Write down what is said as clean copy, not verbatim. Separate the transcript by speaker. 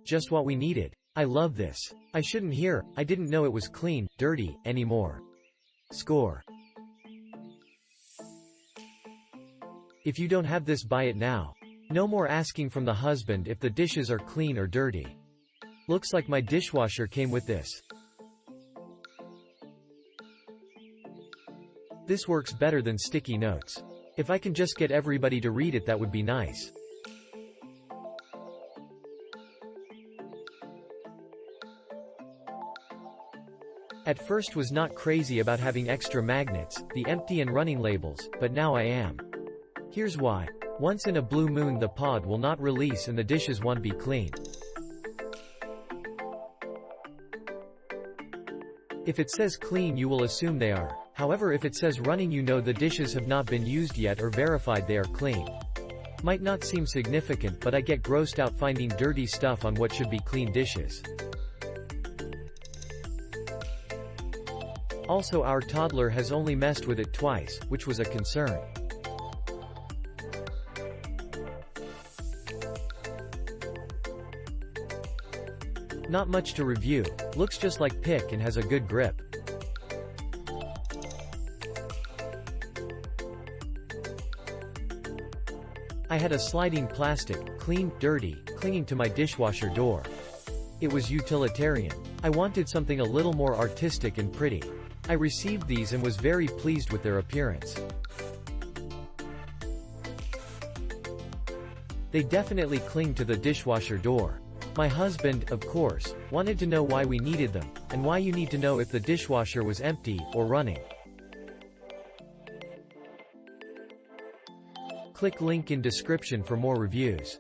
Speaker 1: Just what we needed. I love this. I didn't know it was clean, dirty, anymore. Score. If you don't have this, buy it now. No more asking from the husband if the dishes are clean or dirty. Looks like my dishwasher came with this. This works better than sticky notes. If I can just get everybody to read it, that would be nice. At first was not crazy about having extra magnets, the empty and running labels, but now I am. Here's why. Once in a blue moon the pod will not release and the dishes won't be clean. If it says clean you will assume they are. However, if it says running you know the dishes have not been used yet or verified they are clean. Might not seem significant, but I get grossed out finding dirty stuff on what should be clean dishes. Also, our toddler has only messed with it twice, which was a concern. Not much to review. Looks just like pick and has a good grip. I had a sliding plastic, clean, dirty, clinging to my dishwasher door. It was utilitarian. I wanted something a little more artistic and pretty. I received these and was very pleased with their appearance. They definitely cling to the dishwasher door. My husband, of course, wanted to know why we needed them, and why you need to know if the dishwasher was empty or running. Click link in description for more reviews.